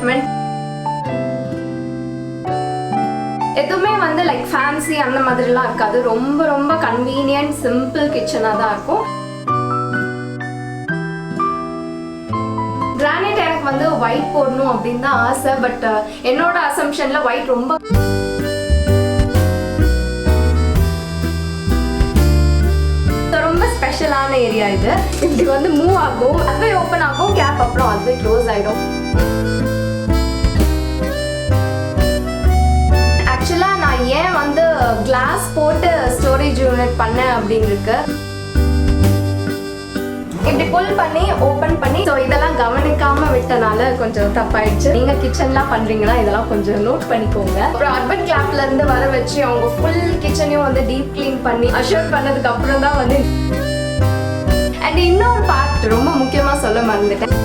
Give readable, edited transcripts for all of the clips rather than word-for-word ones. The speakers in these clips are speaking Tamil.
அபார்ட்மெண்ட். எதுவுமே வந்து லைக் ஃபேன்சி அந்த மாதிரிலாம் இருக்காது. ரொம்ப ரொம்ப கன்வீனியன்ட் சிம்பிள் கிச்சனாக தான் இருக்கும். கிரானைட் எனக்கு வந்து ஒயிட் போடணும் அப்படின்னு தான் ஆசை. பட் என்னோட அசம்ஷன்ல ஒயிட் ரொம்ப ஸ்பெஷலான ஏரியா. இது இப்படி வந்து மூவ் ஆகும், அதுவே ஓப்பன் ஆகும், கேப் அப்புறம் அதுவே க்ளோஸ் ஆயிடும். ஆக்சுவலா நான் ஏன் வந்து கிளாஸ் போட்டு ஸ்டோரேஜ் யூனிட் பண்ணேன் அப்படின்னு இருக்கு. இப்படி புல் பண்ணி ஓப்பன் பண்ணி ஸோ இதெல்லாம் கவனிக்காம விட்டனால கொஞ்சம் தப்பாயிடுச்சு. நீங்க கிச்சன்லாம் பண்றீங்கன்னா இதெல்லாம் கொஞ்சம் நோட் பண்ணிக்கோங்க. அப்புறம் அர்பன் கிளாப்ல இருந்து வர வச்சு அவங்க ஃபுல் கிச்சனையும் வந்து டீப் கிளீன் பண்ணி அஷ்யூர் பண்ணதுக்கு அப்புறம் தான் வந்து. அண்ட் இன்னொரு பார்ட் ரொம்ப முக்கியமா சொல்ல மறந்துட்டேன்.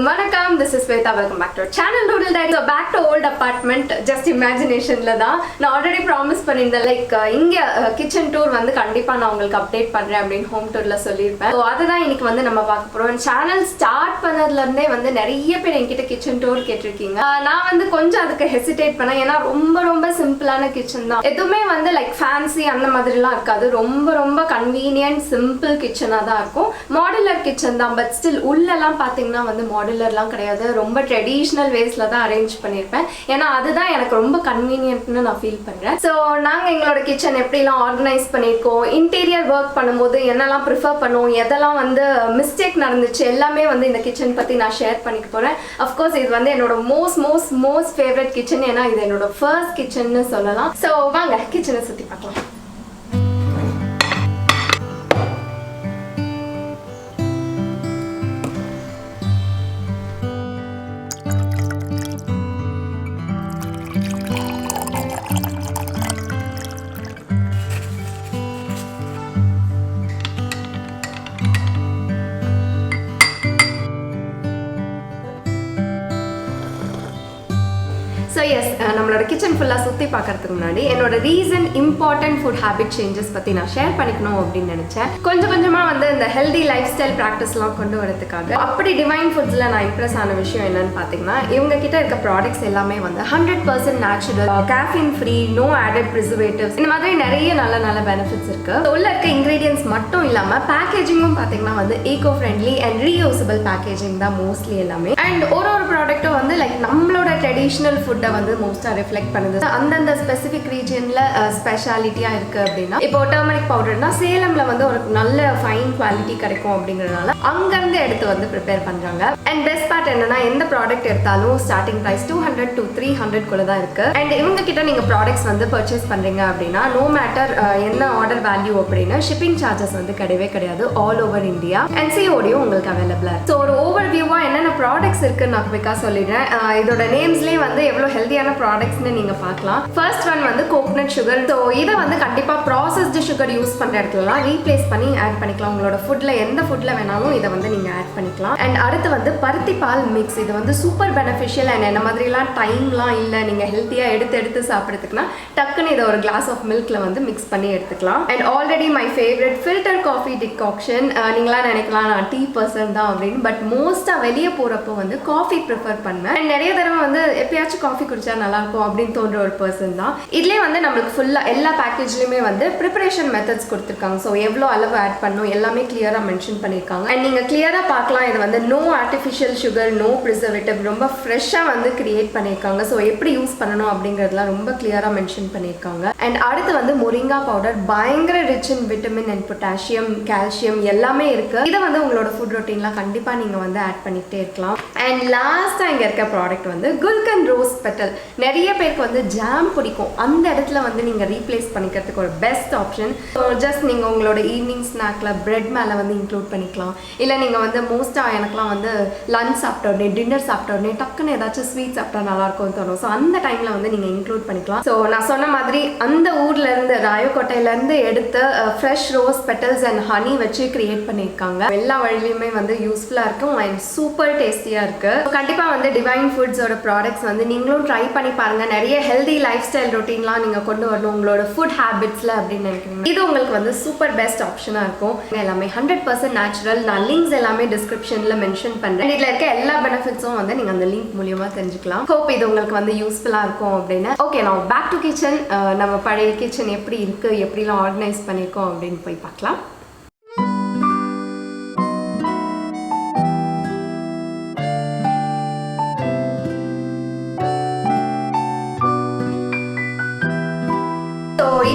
வணக்கம், this is Sweta. Welcome back to our channel Doodle Diary. So back to old apartment, just imaginationல தான். நான் ஆல்ரெடி ப்ராமிஸ் பண்ணியிருந்தேன் லைக் இங்க கிச்சன் டூர் வந்து கண்டிப்பா நான் உங்களுக்கு அப்டேட் பண்றேன் அப்படின்னு ஹோம் டூர்ல சொல்லியிருப்பேன். ஸோ அதுதான் இன்னைக்கு வந்து நம்ம பார்க்க போறோம். சேனல் ஸ்டார்ட் பண்ணதுல இருந்தே வந்து நிறைய பேர் என்கிட்ட கிச்சன் டூர் கேட்டிருக்கீங்க. நான் வந்து கொஞ்சம் அதுக்கு ஹெசிடேட் பண்ணேன். ஏன்னா ரொம்ப ரொம்ப சிம்பிளான கிச்சன் தான். எதுவுமே வந்து லைக் ஃபேன்சி அந்த மாதிரிலாம் இருக்காது. ரொம்ப ரொம்ப கன்வீனியன்ட் சிம்பிள் கிச்சனாக தான் இருக்கும். மாடுலர் கிச்சன் தான். பட் ஸ்டில் உள்ளெல்லாம் பார்த்தீங்கன்னா வந்து மாடுலர்லாம் கிடையாது. ரொம்ப ட்ரெடிஷ்னல் வேஸ்ல தான் அரேஞ்ச் பண்ணியிருப்பேன். ஏன்னா அதுதான் எனக்கு ரொம்ப கன்வீனியன்ட்னு நான் ஃபீல் பண்ணுறேன். ஸோ நாங்கள் எங்களோட கிச்சன் எப்படிலாம் ஆர்கனைஸ் பண்ணியிருக்கோம், இன்டீரியர் ஒர்க் பண்ணும்போது என்னெல்லாம் ப்ரிஃபர் பண்ணுவோம், எதெல்லாம் வந்து மிஸ்டேக் நடந்துச்சு எல்லாமே வந்து இந்த கிச்சன் பற்றி நான் ஷேர் பண்ணிக்க போகிறேன். அஃப்கோர்ஸ் இது வந்து என்னோட மோஸ்ட் ஃபேவரட் கிச்சன். ஏன்னா இது என்னோட ஃபர்ஸ்ட் கிச்சன்னு சொல்லலாம். ஸோ வாங்க கிச்சனை சுற்றி பார்க்கலாம். ஸோ எஸ், நம்மளோட கிச்சன் ஃபுல்லாக சுற்றி பார்க்கறதுக்கு முன்னாடி என்னோட recent important food habit changes பற்றி நான் ஷேர் பண்ணிக்கணும் அப்படின்னு நினச்சேன். கொஞ்சமாக வந்து இந்த ஹெல்தி லைஃப் ஸ்டைல் ப்ராக்டிஸ்லாம் கொண்டு வரதுக்காக. அப்படி டிவைன் ஃபுட்ஸில் நான் இம்ப்ரெஸ் ஆன விஷயம் என்னன்னு பார்த்தீங்கன்னா, இவங்க கிட்ட இருக்க ப்ராடக்ட்ஸ் எல்லாமே வந்து 100% natural, caffeine free, no added preservatives, இந்த மாதிரி நிறைய நல்ல பெனிஃபிட்ஸ் இருக்கு. உள்ள இருக்க இன்க்ரீடியன்ஸ் மட்டும் இல்லாமல் பேக்கேஜிங்கும் பார்த்தீங்கன்னா வந்து eco friendly and reusable packaging தான் மோஸ்ட்லி எல்லாமே. அண்ட் ஒரு ப்ராடக்ட்டும் வந்து லைக் நம்மளோட ட்ரெடிஷ்னல் ஃபுட்டை வந்து மோஸ்டா ரிஃப்ளெக்ட் பண்ணுது. அந்தந்த ஸ்பெசிபிக் ரீஜன்ல ஸ்பெஷாலிட்டியா இருக்கு அப்படின்னா, இப்போ டர்மரிக் பவுடர்னா சேலம்ல வந்து ஒரு நல்ல ஃபைன் குவாலிட்டி கிடைக்கும் அப்படிங்கறதுனால அங்க இருந்து எடுத்து வந்து ப்ரிப்பேர் பண்றாங்க. அண்ட் பெஸ்ட் பார்ட் என்னன்னா, எந்த ப்ராடக்ட் எடுத்தாலும் ஸ்டார்டிங் பிரைஸ் 200 to 300 குள்ள தான் இருக்கு. அண்ட் இவங்க கிட்ட நீங்க ப்ராடக்ட்ஸ் வந்து பர்ச்சேஸ் பண்றீங்க அப்படின்னா நோ மேட்டர் என்ன ஆர்டர் வேல்யூ அப்படின்னு ஷிப்பிங் சார்ஜஸ் வந்து கிடையாது. ஆல் ஓவர் இந்தியா அண்ட் சிஓடியும் உங்களுக்கு அவைலபிளா இருக்கு. ஸோ ஒரு ஓவர் வியூவா என்னென்ன ப்ராடக்ட்ஸ் இருக்குன்னு நான் குவிக்கா சொல்லிடுறேன். இதோட நேம்ஸ்லேயே வந்து எவ்வளோ ஹெல்தியான ப்ராடக்ட்ஸ்னு நீங்க பார்க்கலாம். ஃபர்ஸ்ட் ஒன் வந்து கோகனட் சுகர். ஸோ இதை வந்து கண்டிப்பா ப்ராசஸ்டு சுகர் யூஸ் பண்ற இடத்துலலாம் ரீப்ளேஸ் பண்ணி ஆட் பண்ணிக்கலாம். உங்களோட ஃபுட்ல எந்த ஃபுட்ல வேணாலும் இதை வந்து நீங்க ஆட் பண்ணிக்கலாம். அண்ட் அடுத்து வந்து பருத்தி பால் மிக்ஸ். இது வந்து சூப்பர் பெனிஃபிஷியல். அண்ட் என்ன மாதிரிலாம் டைம்லாம் இல்லை, நீங்க ஹெல்த்தியா எடுத்து சாப்பிட்றதுக்குன்னா டக்குன்னு இதை ஒரு கிளாஸ் ஆஃப் மில்க்ல வந்து மிக்ஸ் பண்ணி எடுத்துக்கலாம். And already my favourite filter coffee decoction. நீங்களா நினைக்கலாம் நான் டீ பர்சன் தான் அப்படின்னு. பட் மோஸ்டா வெளியே போறப்போ வந்து காஃபி ப்ரிஃபர் பண்ணுவேன். அண்ட் நிறைய தடவை வந்து எப்பயாச்சும் காஃபி குடிச்சா நல்லா இருக்கும் அப்படின்னு தோன்ற ஒரு பர்சன் தான். இதுலேயே வந்து நம்மளுக்கு ஃபுல்லாக எல்லா பேக்கேஜ்லையுமே வந்து ப்ரிப்பரேஷன் மெத்தட்ஸ் கொடுத்துருக்காங்க. ஸோ எவ்வளோ அளவு ஆட் பண்ணணும் எல்லாமே கிளியராக மென்ஷன் பண்ணியிருக்காங்க. அண்ட் நீங்கள் கிளியராக பார்க்கலாம், இது வந்து no artificial sugar, no preservative, ரொம்ப ஃப்ரெஷ்ஷாக வந்து கிரியேட் பண்ணியிருக்காங்க. ஸோ எப்படி யூஸ் பண்ணணும் அப்படிங்கிறதுலாம் ரொம்ப கிளியராக மென்ஷன் பண்ணியிருக்காங்க. அண்ட் அடுத்து வந்து மொரிங்கா பவுடர், பயங்கர rich in vitamin and potassium, calcium எல்லாமே இருக்கு. இதை வந்து உங்களோட ஃபுட் ரொட்டீன்லாம் கண்டிப்பாக நீங்கள் வந்து ஆட் பண்ணிக்கிட்டே இருக்கலாம். அண்ட் லாஸ்ட்டாக இங்கே இருக்க ப்ராடக்ட் வந்து குல்கண்ட் ரோஸ் பெட்டல். நிறைய பேருக்கு வந்து ஜாம் பிடிக்கும். அந்த இடத்துல வந்து நீங்கள் ரீப்ளேஸ் பண்ணிக்கிறதுக்கு ஒரு பெஸ்ட் ஆப்ஷன். ஸோ ஜஸ்ட் நீங்கள் உங்களோட ஈவினிங் ஸ்நாக்ல பிரெட் மேலே வந்து இன்க்ளூட் பண்ணிக்கலாம். இல்லை நீங்கள் வந்து மோஸ்ட்டாக எனக்குலாம் வந்து லஞ்ச் சாப்பிட்ட உடனே, டின்னர் சாப்பிட்ட உடனே டக்குன்னு ஏதாச்சும் ஸ்வீட் சாப்பிட்டா நல்லாயிருக்கும்னு தோணும். ஸோ அந்த டைமில் வந்து நீங்கள் இன்க்ளூட் பண்ணிக்கலாம். ஸோ நான் சொன்ன மாதிரி அந்த ஊர்லேருந்து ராயக்கோட்டையிலேருந்து எடுத்து fresh rose petals and honey வச்சு கிரியேட் பண்ணியிருக்காங்க. எல்லா வழியிலையுமே வந்து யூஸ்ஃபுல்லாக இருக்கும் அண்ட் சூப்பர் டேஸ்டியாக ஈஸியாக இருக்குது. கண்டிப்பாக வந்து டிவைன் ஃபுட்ஸோட ப்ராடக்ட்ஸ் வந்து நீங்களும் ட்ரை பண்ணி பாருங்கள். நிறைய ஹெல்தி லைஃப் ஸ்டைல் ரொட்டீன்லாம் நீங்கள் கொண்டு வரணும் உங்களோட ஃபுட் ஹேபிட்ஸில் அப்படின்னு நினைக்கிறீங்க. இது உங்களுக்கு வந்து சூப்பர் பெஸ்ட் ஆப்ஷனாக இருக்கும். எல்லாமே 100% நேச்சுரல். நான் லிங்க்ஸ் எல்லாமே டிஸ்கிரிப்ஷனில் மென்ஷன் பண்ணுறேன். இதில் இருக்க எல்லா பெனிஃபிட்ஸும் வந்து நீங்கள் அந்த லிங்க் மூலியமாக தெரிஞ்சுக்கலாம். ஹோப் இது உங்களுக்கு வந்து யூஸ்ஃபுல்லாக இருக்கும் அப்படின்னு. ஓகே, நான் பேக் டு கிச்சன். நம்ம பழைய கிச்சன் எப்படி இருக்குது, எப்படிலாம் ஆர்கனைஸ் பண்ணியிருக்கோம் அப்படின்னு போய் பார்க்கலாம்.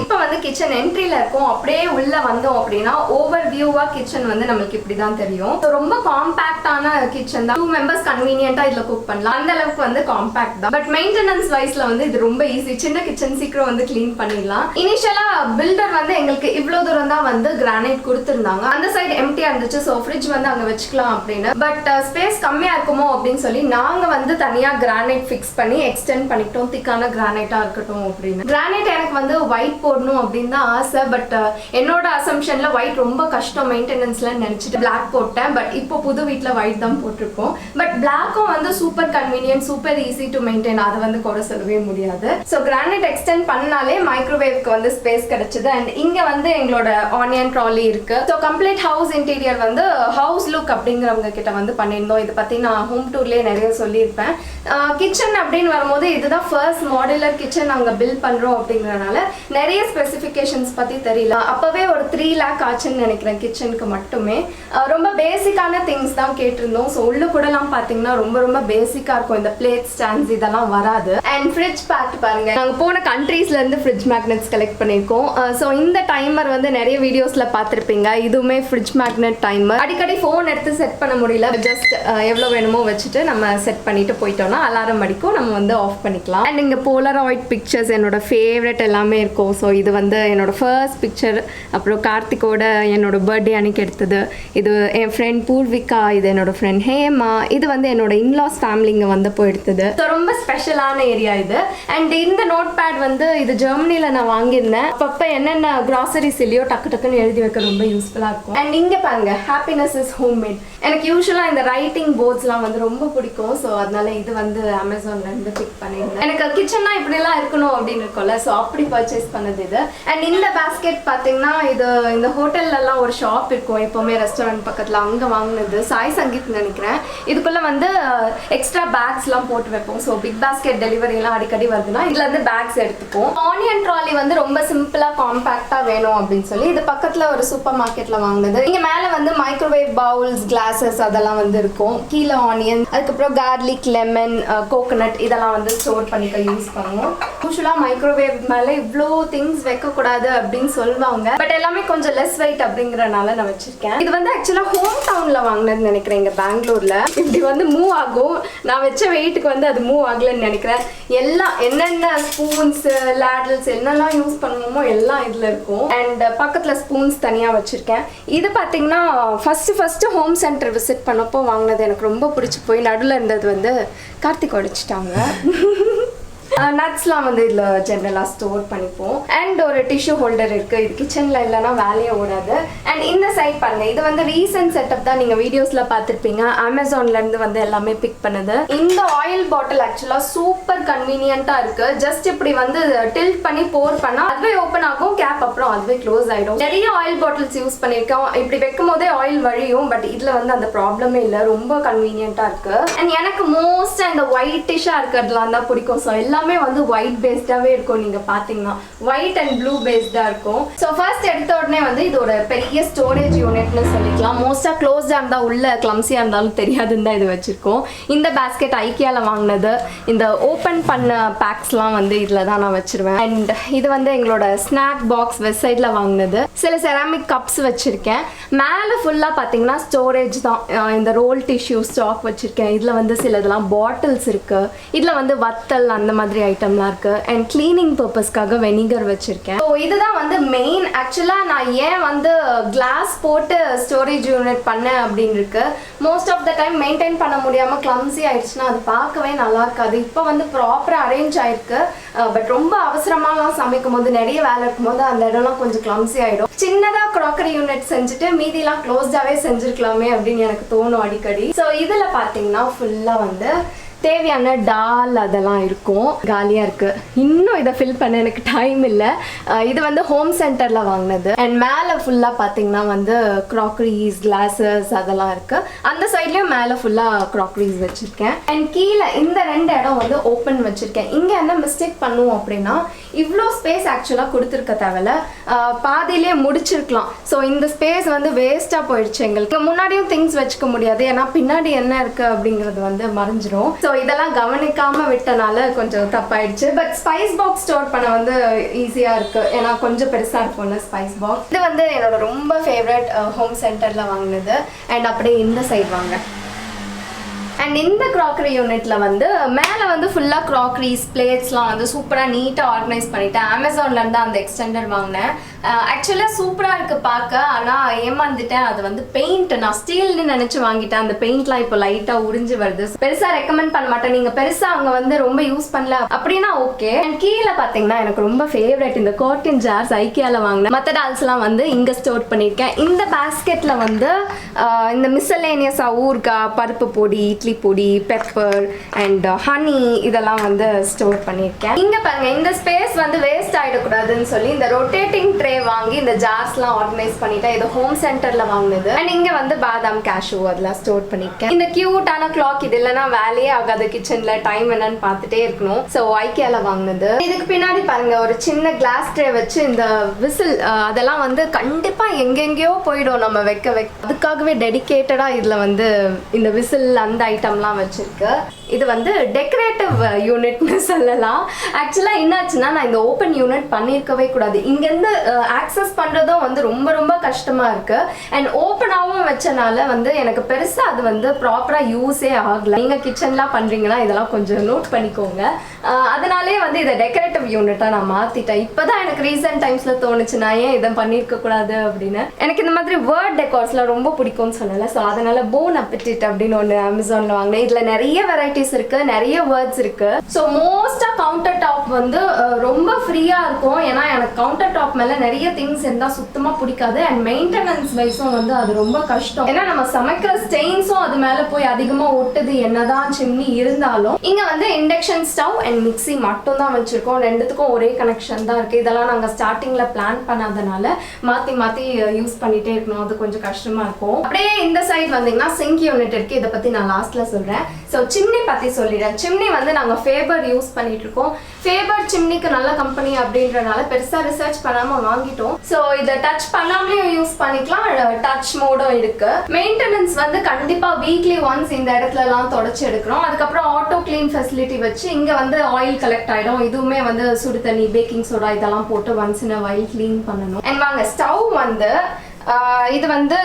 இப்போ வந்து கிச்சன் என்ட்ரியில் இருக்கும். அப்படியே உள்ள வந்தோம் அப்படின்னா ஓவர் வியூவா கிச்சன் வந்து நம்மளுக்கு இப்படி தான் தெரியும். ரொம்ப காம்பேக்டான கிச்சன் தான். 2 மெம்பர்ஸ் கன்வீனியன்ட்டா இதுல குக் பண்ணலாம். அந்த அளவுக்கு வந்து காம்பேக்ட் தான். பட் மெயின்டெனன்ஸ் வைஸ்ல வந்து இது ரொம்ப ஈஸி. சின்ன கிச்சன் சீக்கிரம் வந்து கிளீன் பண்ணிடலாம். இனிஷியலா பில்டர் வந்து எங்களுக்கு இவ்வளவு தூரம் தான் வந்து கிரானைட் கொடுத்துருந்தாங்க. அந்த சைடு எம்டியா இருந்துச்சு. ஸோ ஃப்ரிட்ஜ் வந்து அங்க வச்சுக்கலாம் அப்படின்னு. பட் ஸ்பேஸ் கம்மியா இருக்குமோ அப்படின்னு சொல்லி நாங்க வந்து தனியா கிரானைட் ஃபிக்ஸ் பண்ணி எக்ஸ்டெண்ட் பண்ணிட்டோம். திக்கான கிரானைட்டா இருக்கட்டும் அப்படின்னு. கிரானைட் எனக்கு வந்து ஒயிட் போடணும் அப்படின்னு தான் ஆசை. பட் என்னோட அசம்ஷன்ல ஒயிட் ரொம்ப கஷ்டம் மெயின்டெனன்ஸ்ல நினைச்சிட்டு பிளாக் போட்டேன். பட் இப்போ புது வீட்டில் ஒயிட் தான் போட்டிருக்கோம். பட் பிளாக்கும் வந்து super convenient, super easy to maintain. அதை வந்து குறை சொல்லவே முடியாது. ஸோ கிரானைட் எக்ஸ்டெண்ட் பண்ணாலே மைக்ரோவேவ்க்கு வந்து ஸ்பேஸ் கிடைச்சது. அண்ட் இங்க வந்து எங்களோட ஆனியன் ட்ராலி இருக்கு. ஸோ கம்ப்ளீட் ஹவுஸ் இன்டீரியர் வந்து ஹவுஸ் லுக் அப்படிங்கிறவங்க கிட்ட வந்து பண்ணியிருந்தோம். இதை பத்தி நான் ஹோம் டூர்லேயே நிறைய சொல்லியிருப்பேன். கிச்சன் அப்படின்னு வரும்போது இதுதான் ஃபர்ஸ்ட் மாடுலர் கிச்சன் நாங்கள் பில்ட் பண்றோம் அப்படிங்கிறனால நிறைய ஸ்பெசிஃபிகேஷன்ஸ் பற்றி தெரியல. அப்போவே ஒரு 3 lakh ஆச்சுன்னு நினைக்கிறேன் கிச்சனுக்கு மட்டுமே. ரொம்ப பேசிக்கான திங்ஸ் தான் கேட்டிருந்தோம். ஸோ உள்ள கூடலாம் பார்த்தீங்கன்னா ரொம்ப ரொம்ப பேசிக்காக இருக்கும். இந்த பிளேட் ஸ்டாண்ட்ஸ் இதெல்லாம் வராது. அண்ட் ஃப்ரிட்ஜ் பேக் பாருங்க. நாங்கள் போன கண்ட்ரீஸ்லேருந்து ஃப்ரிட்ஜ் மேக்னெட்ஸ் கலெக்ட் பண்ணியிருக்கோம். ஸோ இந்த டைமர் வந்து நிறைய வீடியோஸில் பார்த்துருப்பீங்க. இதுவுமே ஃப்ரிட்ஜ் மேக்னெட் டைமர். அடிக்கடி ஃபோன் எடுத்து செட் பண்ண முடியல. ஜஸ்ட் எவ்வளோ வேணுமோ வச்சுட்டு நம்ம செட் பண்ணிட்டு போயிட்டோம்னா அலாரம் அடிக்கும், நம்ம வந்து ஆஃப் பண்ணிக்கலாம். அண்ட் இங்கே போலராய்ட் பிக்சர்ஸ் என்னோட ஃபேவரட் எல்லாமே இருக்கும். ஸோ இது வந்து என்னோட ஃபர்ஸ்ட் பிக்சர். அப்புறம் கார்த்திகோட என்னோட பர்த்டே அன்னைக்கு எடுத்தது. இது என் ஃப்ரெண்ட் பூர்விகா, இது என்னோட ஃப்ரெண்ட் ஹேமா, இது வந்து என்னோட இன்லாஸ் ஃபேமிலிங்க வந்தப்போ எடுத்தது. ஸோ ரொம்ப ஸ்பெஷலான ஏரியா இது. அண்ட் இந்த நோட் பேட் வந்து இது ஜெர்மனியில் நான் வாங்கியிருந்தேன். அப்பப்போ என்னென்ன கிராசரிஸ் இல்லையோ டக்கு டக்குன்னு எழுதி வைக்க ரொம்ப யூஸ்ஃபுல்லாக இருக்கும். அண்ட் இங்கே பாருங்க, ஹாப்பினஸ் இஸ் ஹோம்மேட். எனக்கு யூஸ்வலாக இந்த ரைட்டிங் போர்ட்ஸ்லாம் வந்து ரொம்ப பிடிக்கும். ஸோ அதனால இது வந்து அமேசான்லேருந்து பிக் பண்ணியிருந்தேன். எனக்கு கிச்சன்னா இப்படிலாம் இருக்கணும் அப்படின்னு இருக்கும்ல. ஸோ அப்படி பர்ச்சேஸ் பண்ணது இது. அண்ட் இந்த பேஸ்கெட் பார்த்தீங்கன்னா இது இந்த ஹோட்டல்லலாம் ஒரு ஷாப் இருக்கும் எப்போவுமே ரெஸ்டாரண்ட் பக்கத்தில், அங்கே வாங்கினது. சாய் சங்கீத் நினைக்கிறேன். இதுக்குள்ளே வந்து எக்ஸ்ட்ரா பேக்ஸ்லாம் போட்டு வைப்போம். ஸோ பிக் பேஸ்கெட் டெலிவரிலாம் அடிக்கடி வருதுன்னா இதுல இருந்து பேக்ஸ் எடுத்துப்போம். ஆனியன் ட்ராலி வந்து ரொம்ப சிம்பிளாக காம்பேக்டாக வேணும் அப்படின்னு சொல்லி இது பக்கத்தில் ஒரு சூப்பர் மார்க்கெட்டில் வாங்கினது. இங்கே மேலே வந்து மைக்ரோவேவ் பவுல்ஸ், கிளாஸஸ் அதெல்லாம் வந்து இருக்கும். கீழே ஆனியன், அதுக்கப்புறம் கார்லிக், லெமன், கோகோனட் இதெல்லாம் வந்து ஸ்டோர் பண்ணிக்க யூஸ் பண்ணுவோம். யூஸ்வலாக மைக்ரோவேவ் மேலே இவ்வளோ திங்ஸ் வைக்கக்கூடாது அப்படின்னு சொல்லுவாங்க. பட் எல்லாமே கொஞ்சம் லெஸ் வெயிட் அப்படிங்கிறனால நான் வச்சிருக்கேன். இது வந்து ஆக்சுவலாக ஹோம் டவுனில் வாங்கினது நினைக்கிறேன். இங்கே பெங்களூரில் இப்படி வந்து மூவ் ஆகும். நான் வச்ச வெயிட்டுக்கு வந்து அது மூவ் ஆகலன்னு நினைக்கிறேன். எல்லாம் என்னென்ன ஸ்பூன்ஸ், லேடல்ஸ் என்னெல்லாம் யூஸ் பண்ணுவோமோ எல்லாம் இதில் இருக்கும். அண்ட் பக்கத்தில் ஸ்பூன்ஸ் தனியாக வச்சுருக்கேன். இது பார்த்தீங்கன்னா ஃபஸ்ட்டு ஹோம் சென்டர் விசிட் பண்ணப்போ வாங்கினது. எனக்கு ரொம்ப பிடிச்சி போய் நடுவில் இருந்தது வந்து கார்த்திக் உடைச்சிட்டாங்க. நட்ஸ்லாம் வந்து இதில் ஜென்ரலாக ஸ்டோர் பண்ணிப்போம். அண்ட் ஒரு டிஷ்யூ ஹோல்டர் இருக்குது. இது கிச்சனில் இல்லைனா வேலையே ஓடாது. அண்ட் இந்த சைட் பாருங்கள், இது வந்து ரீசன்ட் செட்டப் தான். நீங்கள் வீடியோஸில் பார்த்துருப்பீங்க. அமேசான்லேருந்து வந்து எல்லாமே பிக் பண்ணுது. இந்த ஆயில் பாட்டில் ஆக்சுவலாக சூப்பர் கன்வீனியண்ட்டாக இருக்குது. ஜஸ்ட் இப்படி வந்து டில்ட் பண்ணி போர் பண்ணால் அதுவே ஓப்பன் ஆகும். கேப் அப்புறம் அதுவே க்ளோஸ் ஆகிடும். நிறைய ஆயில் பாட்டில்ஸ் யூஸ் பண்ணியிருக்கோம். இப்படி வைக்கும் போதே ஆயில் வழியும். பட் இதில் வந்து அந்த ப்ராப்ளமே இல்லை. ரொம்ப கன்வீனியண்ட்டாக இருக்குது. அண்ட் எனக்கு மோஸ்ட்டாக இந்த ஒயிட்டிஷாக இருக்கிறதுலாம் தான் பிடிக்கும். ஸோ எல்லாமே வந்து ஒயிட் பேஸ்டாவே இருக்கும். நீங்க பாத்தீங்கன்னா ஒயிட் அண்ட் ப்ளூ பேஸ்டா இருக்கும். ஸோ ஃபர்ஸ்ட் எடுத்த உடனே வந்து இது ஒரு பெரிய ஸ்டோரேஜ் யூனிட்னு சொல்லிக்கலாம். மோஸ்டா க்ளோஸ்டா இருந்தா உள்ள கிளம்சியா இருந்தாலும் தெரியாதுன்னு தான் இது வச்சிருக்கோம். இந்த பேஸ்கெட் ஐக்கியால வாங்கினது. இந்த ஓப்பன் பண்ண பேக்ஸ்லாம் வந்து இதுல தான் நான் வச்சிருவேன். அண்ட் இது வந்து எங்களோட ஸ்நாக் பாக்ஸ் வெஸ்ட் சைட்ல வாங்கினது. சில செராமிக் கப்ஸ் வச்சிருக்கேன். மேலே ஃபுல்லா பாத்தீங்கன்னா ஸ்டோரேஜ் தான். இந்த ரோல் டிஷ்யூ ஸ்டாக் வச்சிருக்கேன். இதுல வந்து சில இதெல்லாம் பாட்டில்ஸ் இருக்கு. இதுல வந்து வத்தல் அந்த மாதிரி ஐட்டம்லாம் இருக்கு. அண்ட் கிளீனிங் பர்பஸ்க்காக வெனிகர் வச்சிருக்கேன். ஸோ இதுதான் வந்து மெயின். ஆக்சுவலாக நான் ஏன் வந்து கிளாஸ் கிளாஸ் போட்டு ஸ்டோரேஜ் யூனிட் பண்ணேன் அப்படின்னு இருக்கு. Most of the time maintain பண்ண முடியாமல் கிளம்ஸி ஆயிடுச்சுன்னா அது பார்க்கவே நல்லா இருக்காது. இப்போ வந்து ப்ராப்பராக அரேஞ்ச் ஆயிருக்கு. பட் ரொம்ப அவசரமாலாம் சமைக்கும் போது நிறைய வேலை இருக்கும்போது அந்த இடம்லாம் கொஞ்சம் கிளம்ஸி ஆகிடும். சின்னதாக க்ராக்கரி யூனிட் செஞ்சுட்டு மீதிலாம் க்ளோஸ்டாகவே செஞ்சுருக்கலாமே அப்படின்னு எனக்கு தோணும் அடிக்கடி. ஸோ இதில் பார்த்தீங்கன்னா ஃபுல்லாக வந்து தேவையான டால் அதெல்லாம் இருக்கும். காலியாக இருக்குது. இன்னும் இதை ஃபில் பண்ண எனக்கு டைம் இல்லை. இது வந்து ஹோம் சென்டரில் வாங்கினது. அண்ட் மேலே ஃபுல்லாக பார்த்தீங்கன்னா வந்து க்ராக்கரிஸ், கிளாஸஸ் அதெல்லாம் இருக்குது. அந்த சைட்லேயும் மேலே ஃபுல்லாக க்ராக்கரிஸ் வச்சுருக்கேன். அண்ட் கீழே இந்த 2 இடம் வந்து ஓப்பன் வச்சுருக்கேன். இங்கே என்ன மிஸ்டேக் பண்ணுவோம் அப்படின்னா இவ்வளோ ஸ்பேஸ் ஆக்சுவலாக கொடுத்துருக்க தேவையில்ல, பாதியிலே முடிச்சிருக்கலாம். ஸோ இந்த ஸ்பேஸ் வந்து வேஸ்ட்டாக போயிடுச்சு எங்களுக்கு. முன்னாடியும் திங்ஸ் வச்சுக்க முடியாது, ஏன்னா பின்னாடி என்ன இருக்குது அப்படிங்கிறது வந்து மறைஞ்சிரும். ஸோ இதெல்லாம் கவனிக்காமல் விட்டனால கொஞ்சம் தப்பாயிடுச்சு. பட் ஸ்பைஸ் பாக்ஸ் ஸ்டோர் பண்ண வந்து ஈஸியாக இருக்குது, ஏன்னா கொஞ்சம் பெருசாக இருக்கும்ல ஸ்பைஸ் பாக்ஸ். இது வந்து என்னோட ரொம்ப ஃபேவரட் ஹோம் சென்டரில் வாங்கினது. அண்ட் அப்படியே இந்த சைட் வாங்க. அண்ட் இந்த க்ராக்கரி யூனிட்ல வந்து மேலே வந்து ஃபுல்லாக க்ராக்கரிஸ், பிளேட்ஸ்லாம் வந்து சூப்பராக நீட்டாக ஆர்கனைஸ் பண்ணிவிட்டேன். அமேசான்லேருந்து அந்த எக்ஸ்டெண்டர் வாங்கினேன். ஆக்சுவலாக சூப்பராக இருக்குது பார்க்க, ஆனால் ஏமாந்துட்டேன். அது வந்து பெயிண்ட் நான் ஸ்டீல்னு நினச்சி வாங்கிட்டேன். அந்த பெயிண்ட்லாம் இப்போ லைட்டாக உறிஞ்சு வருது. பெருசாக ரெக்கமெண்ட் பண்ண மாட்டேன். நீங்கள் பெருசாக அங்கே வந்து ரொம்ப யூஸ் பண்ணல அப்படின்னா ஓகே. அண்ட் கீழே பார்த்தீங்கன்னா எனக்கு ரொம்ப ஃபேவரட் இந்த காட்டன் ஜார்ஸ் ஐக்கியாவில் வாங்கினேன். மற்ற டால்ஸ்லாம் வந்து இங்கே ஸ்டோர் பண்ணியிருக்கேன். இந்த பேஸ்கெட்டில் வந்து இந்த மிஸ்சலேனியஸாக ஊறுகாய், பருப்பு பொடி, இட்லி பொடி, பெப்பர் அண்ட் ஹனி இதெல்லாம் வந்து ஸ்டோர் பண்ணியிருக்கேன். இங்கே பாருங்க, இந்த ஸ்பேஸ் வந்து வேஸ்ட் ஆகிடக்கூடாதுன்னு சொல்லி இந்த ரொட்டேட்டிங் ட்ரே வாங்கி இந்த ஜார்ஸ்லாம் ஆர்கனைஸ் பண்ணிட்டேன். இது ஹோம் சென்டரில் வாங்கினது. அண்ட் இங்கே வந்து பாதாம், கேஷூ அதெல்லாம் ஸ்டோர் பண்ணியிருக்கேன். இந்த கியூட்டான கிளாக் இது இல்லைன்னா வேலையே ஆகாது கிச்சனில், டைம் என்னன்னு பார்த்துட்டே இருக்கணும். ஸோ ஐக்கியாவில் வாங்கினது. இதுக்கு பின்னாடி பாருங்க ஒரு சின்ன கிளாஸ் ட்ரே வச்சு இந்த விசில் அதெல்லாம் வந்து கண்டிப்பாக எங்கெங்கேயோ போயிடும் நம்ம வைக்க அதுக்காகவே டெடிக்கேட்டடாக இதில் வந்து இந்த விசில் அந்த ஐட்டம்லாம் வச்சிருக்கு. இது வந்து டெக்கரேட்டிவ் யூனிட்னு சொல்லலாம். ஆக்சுவலாக என்னாச்சுன்னா நான் இந்த ஓப்பன் யூனிட் பண்ணியிருக்கவே கூடாது. இங்கேருந்து ஆக்சஸ் பண்ணுறதும் வந்து ரொம்ப ரொம்ப கஷ்டமாக இருக்குது. அண்ட் ஓப்பனாகவும் வச்சனால வந்து எனக்கு பெருசாக அது வந்து ப்ராப்பராக யூஸே ஆகலை. நீங்கள் கிச்சன்லாம் பண்ணுறீங்கன்னா இதெல்லாம் கொஞ்சம் நோட் பண்ணிக்கோங்க. அதனாலே வந்து இதை டெக்கரேட்டிவ் யூனிட்டாக நான் மாற்றிட்டேன். இப்போ தான் எனக்கு ரீசெண்ட் டைம்ஸில் தோணுச்சு நான் ஏன் இதை பண்ணியிருக்கக்கூடாது அப்படின்னு. எனக்கு இந்த மாதிரி வேர்ட் டெக்கார்ஸ்லாம் ரொம்ப பிடிக்கும்னு சொன்னல. ஸோ அதனால் போன் அப்பிட்டிட் அப்படின்னு ஒன்று அமேசானில் வாங்கினேன். இதில் நிறைய வெரைட்டிஸ் இருக்குது, நிறைய வேர்ட்ஸ் இருக்குது. ஸோ மோஸ்ட்டாக கவுண்டர் டாப் வந்து ரொம்ப ஃப்ரீயாக இருக்கும். ஏன்னா எனக்கு கவுண்டர் டாப் மேலே நிறைய திங்ஸ் இருந்தால் சுத்தமாக பிடிக்காது. அண்ட் மெயின்டெனன்ஸ் வைஸும் வந்து அது ரொம்ப கஷ்டம். ஏன்னா நம்ம சமைக்கிற ஸ்டெயின்ஸும் அது மேலே போய் அதிகமாக ஒட்டுது என்னதான் சிம்னி இருந்தாலும். இங்கே வந்து இண்டக்ஷன் ஸ்டவ் அண்ட் மிக்சி மட்டும் தான் வச்சுருக்கோம். ரெண்டுத்துக்கும் ஒரே கனெக்ஷன் தான் இருக்குது. இதெல்லாம் நாங்கள் ஸ்டார்டிங்கில் பிளான் பண்ணாதனால மாற்றி மாற்றி யூஸ் பண்ணிகிட்டே இருக்கணும். அது கொஞ்சம் கஷ்டமாக இருக்கும். அப்படியே இந்த சைடு வந்தீங்கன்னா சிங்க் யூனிட் இருக்குது. இதை பற்றி நான் லாஸ்ட்டில் சொல்கிறேன். ஸோ சிம்னி பற்றி சொல்லிடுறேன். சிம்னி வந்து நாங்கள் ஃபேபர் யூஸ் பண்ணிட்டு இருக்கோம். ஃபேபர் சிம்னிக்கு நல்ல கம்பெனி அப்படின்றனால பெருசாக ரிசர்ச் பண்ணாமல் வாங்கிட்டோம். ஸோ இதை டச் பண்ணாமலேயும் யூஸ் பண்ணிக்கலாம், டச் மோடும் இருக்கு. மெயின்டெனன்ஸ் வந்து கண்டிப்பாக வீக்லி ஒன்ஸ் இந்த இடத்துலலாம் தொடச்சி எடுக்கிறோம். அதுக்கப்புறம் ஆட்டோ கிளீன் ஃபெசிலிட்டி வச்சு இங்கே வந்து ஆயில் கலெக்ட் ஆகிடும். இதுவுமே வந்து சுடு தண்ணி, பேக்கிங் சோடா இதெல்லாம் போட்டு once in a while clean பண்ணணும். அண்ட் வாங்க, ஸ்டவ் வந்து இது வந்து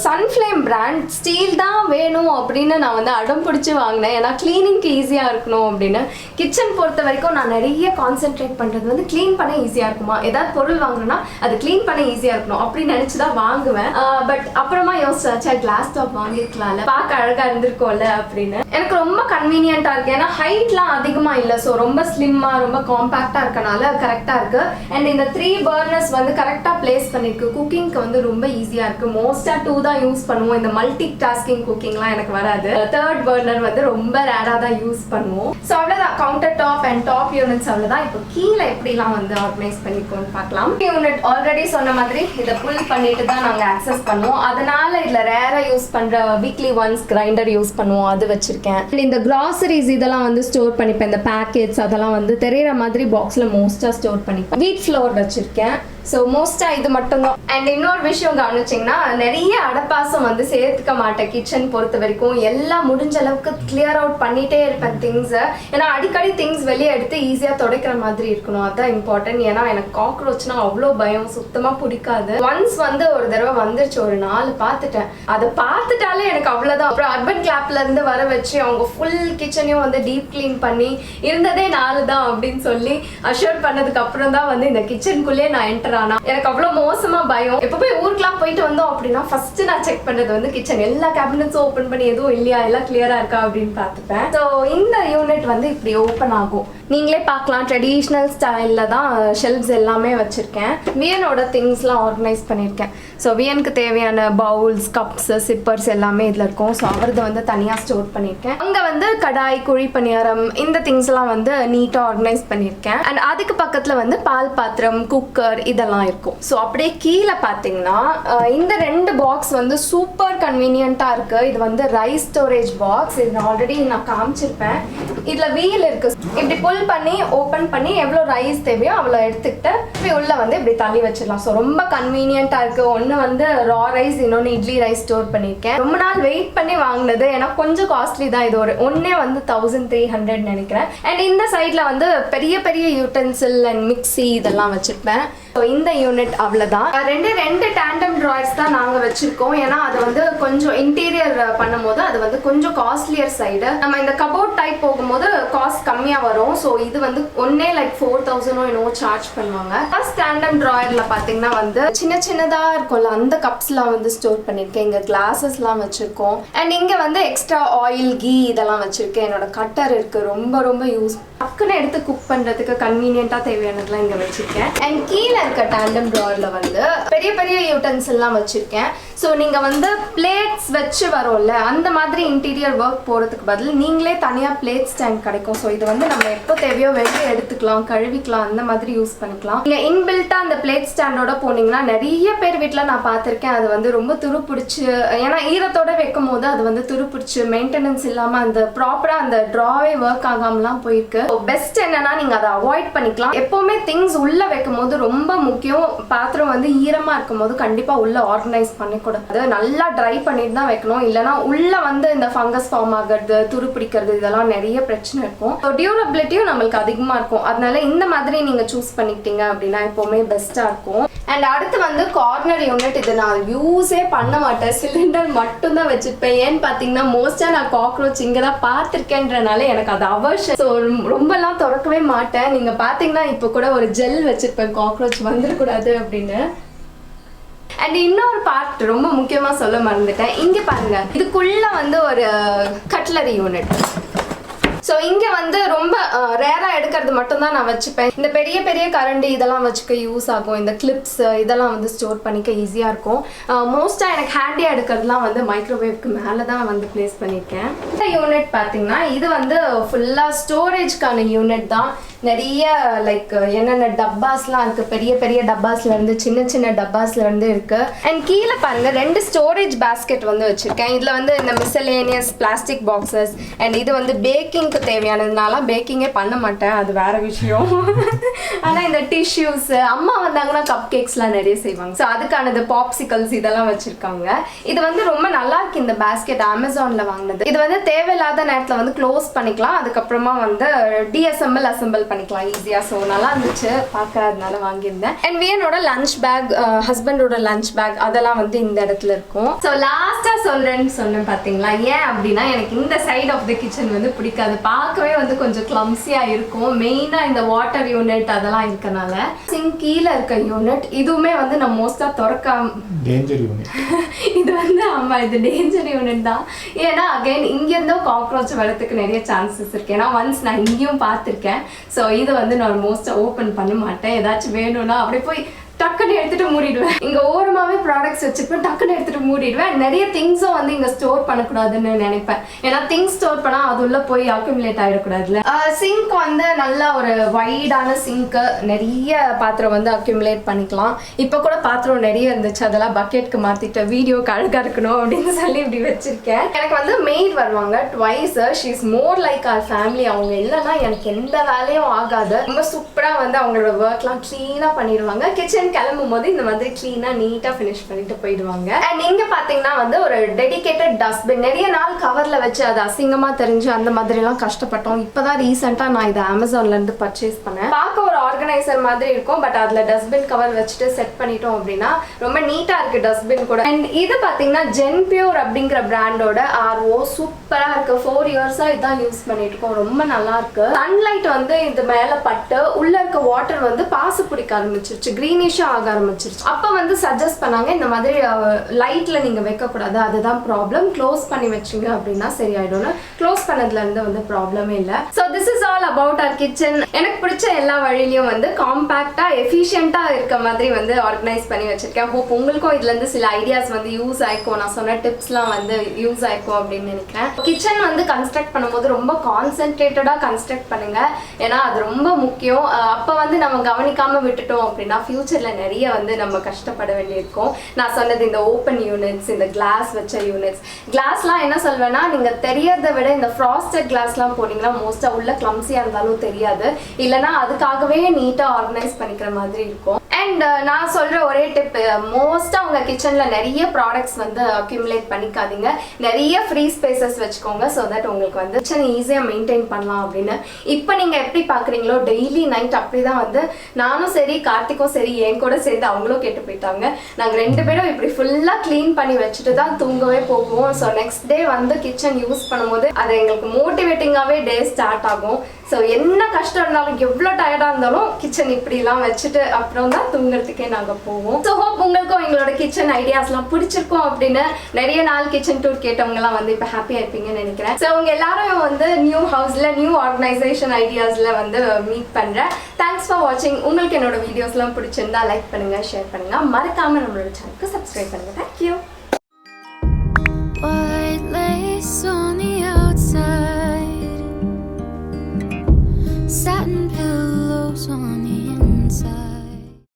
சன்ஃப்ளேம் பிராண்ட் ஸ்டீல் தான் வேணும் அப்படின்னு நான் வந்து அடம் பிடிச்சி வாங்கினேன். ஏன்னா கிளீனிங்க்கு ஈஸியாக இருக்கணும் அப்படின்னு. கிச்சன் பொறுத்த வரைக்கும் நான் நிறைய கான்சென்ட்ரேட் பண்ணுறது வந்து க்ளீன் பண்ண ஈஸியாக இருக்குமா, ஏதாவது பொருள் வாங்கினேன்னா அது க்ளீன் பண்ண ஈஸியாக இருக்கணும் அப்படின்னு நினச்சி தான் வாங்குவேன். பட் அப்புறமா யோசிச்சாச்சா கிளாஸ் டாப் வாங்கிருக்கலாம்ல, பார்க்க அழகாக இருந்திருக்கோம்ல அப்படின்னு. எனக்கு ரொம்ப கன்வீனியண்ட்டாக இருக்குது. ஏன்னா ஹைட்லாம் அதிகமாக இல்லை. ஸோ ரொம்ப ஸ்லிம்மாக ரொம்ப காம்பேக்டாக இருக்கனால கரெக்டாக இருக்குது. அண்ட் இந்த 3 பர்னர்ஸ் வந்து கரெக்டாக பிளேஸ் பண்ணியிருக்கு. குக்கிங்க்கு வந்து ரொம்ப ஈஸியாக இருக்குது. மோஸ்ட்டாக 2 தான் யூஸ் பண்ணுவோம். இந்த மல்டி டாஸ்கிங் குக்கிங்லாம் எனக்கு வராது. 3rd பர்னர் வந்து ரொம்ப ரேராக தான் யூஸ் பண்ணுவோம். ஸோ அவ்வளோதான், counter top and top units அவ்வளோதான். இப்போ கீழே எப்படிலாம் வந்து ஆர்கனைஸ் பண்ணிக்கோன்னு பார்க்கலாம். யூனிட் ஆல்ரெடி சொன்ன மாதிரி இதை புல் பண்ணிட்டு தான் நாங்கள் ஆக்சஸ் பண்ணுவோம். அதனால இதில் ரேராக யூஸ் பண்ணுற வீக்லி ஒன்ஸ் கிரைண்டர் யூஸ் பண்ணுவோம், அது வச்சிருக்கேன். இந்த கிராசரிஸ் இதெல்லாம் வந்து ஸ்டோர் பண்ணிப்பேன். இந்த பேக்கெட்ஸ் அதெல்லாம் வந்து தெரிகிற மாதிரி பாக்ஸில் மோஸ்ட்டாக ஸ்டோர் பண்ணிப்பேன். வீட் ஃப்ளோர் வச்சிருக்கேன். ஸோ மோஸ்ட்டாக இது மட்டும்தான். அண்ட் இன்னொரு விஷயம் கவனிச்சிங்கன்னா நிறைய அடப்பாசம் வந்து சேர்த்துக்க மாட்டேன் கிச்சன் பொறுத்த வரைக்கும். எல்லாம் முடிஞ்ச அளவுக்கு கிளியர் அவுட் பண்ணிகிட்டே இருப்பேன் திங்ஸை. ஏன்னா அடிக்கடி திங்ஸ் வெளியே எடுத்து ஈஸியாக துடைக்கிற மாதிரி இருக்கணும், அதுதான் இம்பார்ட்டன்ட். ஏன்னா எனக்கு காக்ரோச்னா அவ்வளோ பயம், சுத்தமாக பிடிக்காது. ஒன்ஸ் வந்து ஒரு தடவை வந்துருச்சு, ஒரு 4 பார்த்துட்டேன். அதை பார்த்துட்டாலே எனக்கு அவ்வளோதான். அப்புறம் அர்பன் கிளாப்லேருந்து வர வச்சு அவங்க ஃபுல் கிச்சனையும் வந்து டீப் கிளீன் பண்ணி இருந்ததே 4 தான் அப்படின்னு சொல்லி அஷ்யூர் பண்ணதுக்கு அப்புறம் தான் வந்து இந்த கிச்சனுக்குள்ளேயே நான் என்டர் கட்டுறானா. எனக்கு அவ்வளோ மோசமா பயம். எப்போ போய் ஊருக்குலாம் போயிட்டு வந்தோம் அப்படின்னா ஃபர்ஸ்ட் நான் செக் பண்றது வந்து கிச்சன் எல்லா கேபினட்ஸும் ஓப்பன் பண்ணி எதுவும் இல்லையா, எல்லாம் கிளியரா இருக்கா அப்படின்னு பார்த்துப்பேன். ஸோ இந்த யூனிட் வந்து இப்படி ஓப்பன் ஆகும். நீங்களே பார்க்கலாம், ட்ரெடிஷ்னல் ஸ்டைல்ல தான் ஷெல்ஃப்ஸ் எல்லாமே வச்சிருக்கேன். வியனோட திங்ஸ்லாம் ஆர்கனைஸ் பண்ணியிருக்கேன். ஸோ வியனுக்கு தேவையான பவுல்ஸ், கப்ஸ், சிப்பர்ஸ் எல்லாமே இதில் இருக்கும். ஸோ அவரது வந்து தனியாக ஸ்டோர் பண்ணியிருக்கேன். அங்கே வந்து கடாய், குழி பணியாரம் இந்த திங்ஸ்லாம் வந்து நீட்டாக ஆர்கனைஸ் பண்ணியிருக்கேன். அண்ட் அதுக்கு பக்கத்தில் வந்து பால் பாத்திரம், குக்கர் இதெல்லாம் இருக்கும். ஸோ அப்படியே கீழே பார்த்தீங்கன்னா இந்த 2 பாக்ஸ் வந்து சூப்பர் கன்வீனியண்ட்டாக இருக்குது. இது வந்து ரைஸ் ஸ்டோரேஜ் பாக்ஸ். இது ஆல்ரெடி நான் காமிச்சிருப்பேன். இதில் வீல் இருக்குது. இப்படி புல் பண்ணி ஓப்பன் பண்ணி எவ்வளோ ரைஸ் தேவையோ அவ்வளோ எடுத்துக்கிட்டு இப்படி உள்ள வந்து இப்படி தள்ளி வச்சிடலாம். ஸோ ரொம்ப கன்வீனியண்ட்டாக இருக்குது. ஒன்று வந்து ரா ரைஸ், இன்னொன்று இட்லி ரைஸ் ஸ்டோர் பண்ணியிருக்கேன். ரொம்ப நாள் வெயிட் பண்ணி வாங்கினது. ஏன்னா கொஞ்சம் காஸ்ட்லி தான். இது ஒரு ஒன்றே வந்து 1300 நினைக்கிறேன். அண்ட் இந்த சைடில் வந்து பெரிய பெரிய யூட்டென்சில் அண்ட் மிக்சி இதெல்லாம் வச்சுருப்பேன். ஸோ இந்த யூனிட் அவ்வளோதான். ரெண்டு டேண்டம் ட்ராயர்ஸ் தான் நாங்கள் வச்சுருக்கோம். ஏன்னா அது வந்து கொஞ்சம் இன்டீரியர் பண்ணும் போது அது வந்து கொஞ்சம் காஸ்ட்லியர் சைடு. நம்ம இந்த கபோர்ட் டைப் போகும்போது காஸ்ட் கம்மியாக வரும். ஸோ இது வந்து ஒன்னே லைக் 4000 என்னவோ சார்ஜ் பண்ணுவாங்க. ஃபர்ஸ்ட் டேண்டம் ட்ராயர்ல பார்த்தீங்கன்னா வந்து சின்னதாக இருக்கும்ல, அந்த கப்ஸ்லாம் வந்து ஸ்டோர் பண்ணியிருக்கேன். இங்கே கிளாஸஸ்லாம் வச்சுருக்கோம். அண்ட் இங்கே வந்து எக்ஸ்ட்ரா ஆயில், கீ இதெல்லாம் வச்சுருக்கேன். என்னோட கட்டர் இருக்குது. ரொம்ப யூஸ் டக்குன்னு எடுத்து குக் பண்ணுறதுக்கு கன்வீனியண்ட்டாக தேவையானதுலாம் இங்கே வச்சுருக்கேன். அண்ட் கீழே இருக்க டேண்டம் ட்ராயரில் வந்து பெரிய பெரிய யூட்டன்சில்லாம் வச்சுருக்கேன். ஸோ நீங்கள் வந்து பிளேட்ஸ் வச்சு வரும்ல, அந்த மாதிரி இன்டீரியர் ஒர்க் போகிறதுக்கு பதில் நீங்களே தனியாக பிளேட் ஸ்டாண்ட் கிடைக்கும். ஸோ இது வந்து நம்ம எப்போ தேவையோ வெளியே எடுத்துக்கலாம், கழுவிக்கலாம், அந்த மாதிரி யூஸ் பண்ணிக்கலாம். நீங்கள் இன்பில்ட்டாக அந்த பிளேட் ஸ்டாண்டோட போனீங்கன்னா நிறைய பேர் வீட்டில் நான் பார்த்துருக்கேன். அது வந்து ரொம்ப துருப்பிடிச்சு, ஏன்னா ஈரத்தோட வைக்கும் போது அது வந்து துருப்பிடிச்சு மெயின்டெனன்ஸ் இல்லாமல் அந்த ப்ராப்பராக அந்த ட்ராவே ஒர்க் ஆகாமலாம் போயிருக்கு. பெஸ்ட் என்னன்னா நீங்க அதை அவாய்ட் பண்ணிக்கலாம். எப்பவுமே திங்ஸ் உள்ள வைக்கும் போது ரொம்ப முக்கியம், பாத்திரம் வந்து ஈரமா இருக்கும் போது கண்டிப்பா உள்ள ஆர்கனைஸ் பண்ணிக்கூடாது. நல்லா ட்ரை பண்ணிட்டு தான் வைக்கணும். இல்லைன்னா உள்ள வந்து இந்த ஃபங்கஸ் ஃபார்ம் ஆகிறது, துரு பிடிக்கிறது இதெல்லாம் நிறைய பிரச்சனை இருக்கும். டியூரபிலிட்டியும் நம்மளுக்கு அதிகமா இருக்கும். அதனால இந்த மாதிரி நீங்க சூஸ் பண்ணிக்கிட்டீங்க அப்படின்னா எப்பவுமே பெஸ்டா இருக்கும். அண்ட் அடுத்து வந்து கார்னர் யூனிட். இது நான் யூஸே பண்ண மாட்டேன், சிலிண்டர் மட்டும் தான் வச்சுருப்பேன். ஏன்னு பார்த்தீங்கன்னா மோஸ்டா நான் காக்ரோச் இங்கே தான் பார்த்துருக்கேன்றனால எனக்கு அது அவர்ஷன். ஸோ ரொம்பலாம் திறக்கவே மாட்டேன். நீங்க பாத்தீங்கன்னா இப்போ கூட ஒரு ஜெல் வச்சிருப்பேன், காக்ரோச் வந்துடக்கூடாது அப்படின்னு. அண்ட் இன்னொரு பார்ட் ரொம்ப முக்கியமா சொல்ல மறந்துட்டேன். இங்க பாருங்க, இதுக்குள்ள வந்து ஒரு கட்லரி யூனிட். ஸோ இங்கே வந்து ரொம்ப ரேராக எடுக்கிறது மட்டும்தான் நான் வச்சுப்பேன். இந்த பெரிய பெரிய கரண்டி இதெல்லாம் வச்சுக்க யூஸ் ஆகும். இந்த கிளிப்ஸ் இதெல்லாம் வந்து ஸ்டோர் பண்ணிக்க ஈஸியாக இருக்கும். மோஸ்ட்டாக எனக்கு ஹேண்டியாக எடுக்கிறதுலாம் வந்து மைக்ரோவேவ்க்கு மேலே தான் வந்து பிளேஸ் பண்ணியிருக்கேன். இந்த யூனிட் பார்த்தீங்கன்னா இது வந்து ஃபுல்லாக ஸ்டோரேஜ்க்கான யூனிட் தான். நிறைய லைக் என்னென்ன டப்பாஸ்லாம் இருக்குது, பெரிய பெரிய டப்பாஸ்லேருந்து சின்ன டப்பாஸ்லேருந்து இருக்குது. அண்ட் கீழே பாருங்கள் 2 ஸ்டோரேஜ் பேஸ்கெட் வந்து வச்சுருக்கேன். இதில் வந்து இந்த மிஸ்சலேனியஸ் பிளாஸ்டிக் பாக்ஸஸ். அண்ட் இது வந்து பேக்கிங்க்கு தேவையானதுனால பேக்கிங்கே பண்ண மாட்டேன், அது வேற விஷயம். ஆனால் இந்த டிஷ்யூஸ், அம்மா வந்தாங்கன்னா கப் கேக்ஸ்லாம் நிறைய செய்வாங்க. ஸோ அதுக்கானது பாப்சிக்கல்ஸ் இதெல்லாம் வச்சுருக்காங்க. இது வந்து ரொம்ப நல்லா இருக்கு இந்த பேஸ்கெட், அமேசானில் வாங்கினது. இது வந்து தேவையில்லாத நேரத்தில் வந்து க்ளோஸ் பண்ணிக்கலாம். அதுக்கப்புறமா வந்து அசெம்பிள் பண்ணிக்கலாம் ஈஸியா. ஸோ நல்லா இருந்துச்சு பார்க்கறதுனால வாங்கியிருந்தேன். அண்ட் வியனோட லஞ்ச் பேக், ஹஸ்பண்டோட லஞ்ச் பேக் அதெல்லாம் வந்து இந்த இடத்துல இருக்கும். ஸோ லாஸ்டா சொல்றேன்னு சொன்னேன் பார்த்தீங்களா, ஏன் அப்படின்னா எனக்கு இந்த சைட் ஆஃப் த கிச்சன் வந்து பிடிக்காது. பார்க்கவே வந்து கொஞ்சம் கிளம்ஸியா இருக்கும். மெயினா இந்த வாட்டர் யூனிட் அதெல்லாம் இருக்கனால. சிங்க் கீழே இருக்க யூனிட் இதுவுமே வந்து நான் மோஸ்டா திறக்காம, டேஞ்சர் யூனிட் இது வந்து ஆமா இது டேஞ்சர் யூனிட் தான். ஏன்னா அகைன் இங்கிருந்தோ காக்ரோச் வரதுக்கு நிறைய சான்சஸ் இருக்கு. ஏன்னா ஒன்ஸ் நான் இங்கேயும் பார்த்துருக்கேன். ஸோ இதை வந்து நான் மோஸ்ட்டாக ஓப்பன் பண்ண மாட்டேன். ஏதாச்சும் வேணும்னா அப்படியே போய் டக்குன்னு எடுத்துட்டு மூடிடுவேன். இங்க ஓரமாவே ப்ராடக்ட்ஸ் வச்சுப்பேன், டக்குன்னு எடுத்துட்டு மூடிடுவேன். நிறைய திங்ஸும் வந்து இங்க ஸ்டோர் பண்ணக்கூடாதுன்னு நினைப்பேன். ஏன்னா திங்ஸ் ஸ்டோர் பண்ணா அது உள்ள போய் அக்யூமுலேட் ஆயிடக்கூடாதுல. சிங்க் வந்து நல்ல ஒரு வைடான சிங்க், நிறைய பாத்திரம் வந்து அக்யூமுலேட் பண்ணிக்கலாம். இப்போ கூட பாத்திரம் நிறைய இருந்துச்சு, அதெல்லாம் பக்கெட்க்கு மாத்திட்டு வீடியோ அழகா இருக்கணும் அப்படின்னு சொல்லி இப்படி வச்சிருக்கேன். எனக்கு வந்து மெய்ட் வருவாங்க twice. She is more like our family. அவங்க இல்லைன்னா எனக்கு எந்த வேலையும் ஆகாது. ரொம்ப சூப்பரா வந்து அவங்களோட ஒர்க்லாம் கிளீனா பண்ணிடுவாங்க. கிச்சன் கிளம்பும் போது இந்த மாதிரி கிளீனா நீட்டா ஃபினிஷ் பண்ணிட்டு போயிடுவாங்க. அண்ட் இங்க பாத்தீங்கன்னா வந்து ஒரு டெடிகேட்டட் டஸ்ட்பின். நிறைய நாள் கவர்ல வச்சு அது அசிங்கமா தெரிஞ்சு அந்த மாதிரி எல்லாம் கஷ்டப்பட்டோம். இப்பதான் ரீசெண்டா நான் இதை அமேசான்ல இருந்து பர்ச்சேஸ் பண்ணேன். பார்க்க ஒரு ஆர்கனைசர் மாதிரி இருக்கும், பட் அதில் டஸ்ட்பின் கவர் வச்சுட்டு செட் பண்ணிட்டோம் அப்படின்னா ரொம்ப நீட்டாக இருக்குது டஸ்ட்பின் கூட. அண்ட் இது பார்த்தீங்கன்னா ஜென் பியூர் அப்படிங்கிற பிராண்டோட ஆர்ஓ சூப்பராக இருக்குது. 4 இயர்ஸாக இதான் யூஸ் பண்ணிட்டு இருக்கோம். ரொம்ப நல்லா இருக்கு. சன்லைட் வந்து இது மேலே பட்டு உள்ள இருக்க வாட்டர் வந்து பாசு பிடிக்க ஆரம்பிச்சிருச்சு, க்ரீனிஷாக ஆக ஆரம்பிச்சிருச்சு. அப்போ வந்து சஜஸ்ட் பண்ணாங்க இந்த மாதிரி லைட்டில் நீங்கள் வைக்கக்கூடாது, அதுதான் ப்ராப்ளம், க்ளோஸ் பண்ணி வச்சிங்க அப்படின்னா சரியாயிடும்னு. க்ளோஸ் பண்ணதுலேருந்து வந்து ப்ராப்ளமே இல்லை. So this is all about our kitchen. எனக்கு பிடிச்ச எல்லா வழியிலையும் வந்து காம்பேக்டாக எஃபிஷியண்ட்டாக இருக்க மாதிரி வந்து ஆர்கனைஸ் பண்ணி வச்சிருக்கேன். ஹோப் உங்களுக்கும் இதுலேருந்து சில ஐடியாஸ் வந்து யூஸ் ஆயிருக்கும், நான் சொன்ன டிப்ஸ்லாம் வந்து யூஸ் ஆயிருக்கும் அப்படின்னு நினைக்கிறேன். கிச்சன் வந்து கன்ஸ்ட்ரக்ட் பண்ணும்போது ரொம்ப கான்சென்ட்ரேட்டடாக கன்ஸ்ட்ரக்ட் பண்ணுங்க, ஏன்னா அது ரொம்ப முக்கியம். அப்போ வந்து நம்ம கவனிக்காமல் விட்டுட்டோம் அப்படின்னா ஃபியூச்சரில் நிறைய வந்து நம்ம கஷ்டப்பட வேண்டியிருக்கும். நான் சொன்னது இந்த ஓப்பன் யூனிட்ஸ், இந்த கிளாஸ் வச்ச யூனிட்ஸ். கிளாஸ்லாம் என்ன சொல்வேன்னா, நீங்கள் தெரியறதை விட இந்த ஃப்ராஸ்டட் கிளாஸ்லாம் போனீங்கன்னா மோஸ்ட்டாக உள்ள கிளம்ஸியாக இருந்தாலும் தெரியாது, இல்லைனா அதுக்காகவே நீட்டாக ஆர்கனைஸ் பண்ணிக்கிற மாதிரி இருக்கும். அண்ட் நான் சொல்கிற ஒரே டிப், மோஸ்ட்டாக உங்கள் கிச்சனில் நிறைய ப்ராடக்ட்ஸ் வந்து அக்யூமுலேட் பண்ணிக்காதீங்க, நிறைய ஃப்ரீ ஸ்பேசஸ் வச்சுக்கோங்க. ஸோ தட் உங்களுக்கு வந்து கிச்சனை ஈஸியாக மெயின்டைன் பண்ணலாம் அப்படின்னு. இப்போ நீங்கள் எப்படி பார்க்குறீங்களோ டெய்லி நைட் அப்படி தான் வந்து நானும் சரி கார்த்திக்கும் சரி என் கூட சேர்ந்து அவங்களும் கேட்டு போயிட்டாங்க. நாங்கள் 2 பேரும் இப்படி ஃபுல்லாக க்ளீன் பண்ணி வச்சுட்டு தான் தூங்கவே போகுவோம். ஸோ நெக்ஸ்ட் டே வந்து கிச்சன் யூஸ் பண்ணும்போது அது எங்களுக்கு மோட்டிவேட்டிங்காகவே டே ஸ்டார்ட் ஆகும். ஸோ என்ன கஷ்டம் இருந்தாலும் எவ்வளோ டயர்டாக இருந்தாலும் கிச்சன் இப்படிலாம் வச்சுட்டு அப்புறம் தான் தூங்குறதுக்கே நாங்கள் போவோம். ஸோ ஹோப் உங்களுக்கும் எங்களோட கிச்சன் ஐடியாஸ்லாம் பிடிச்சிருக்கோம் அப்படின்னு. நிறைய நாள் கிச்சன் டூர் கேட்டவங்கலாம் வந்து இப்போ ஹாப்பியாக இருப்பீங்கன்னு நினைக்கிறேன். ஸோ உங்க எல்லாரும் வந்து நியூ ஹவுஸில் நியூ ஆர்கனைசேஷன் ஐடியாஸில் வந்து மீட் பண்ணுறேன். தேங்க்ஸ் ஃபார் வாட்சிங். உங்களுக்கு என்னோட வீடியோஸ்லாம் பிடிச்சிருந்தா லைக் பண்ணுங்கள், ஷேர் பண்ணுங்கள், மறக்காமல் நம்மளோட சேனலுக்கு சப்ஸ்கிரைப் பண்ணுங்கள். Thank you. Satin pillows on the inside.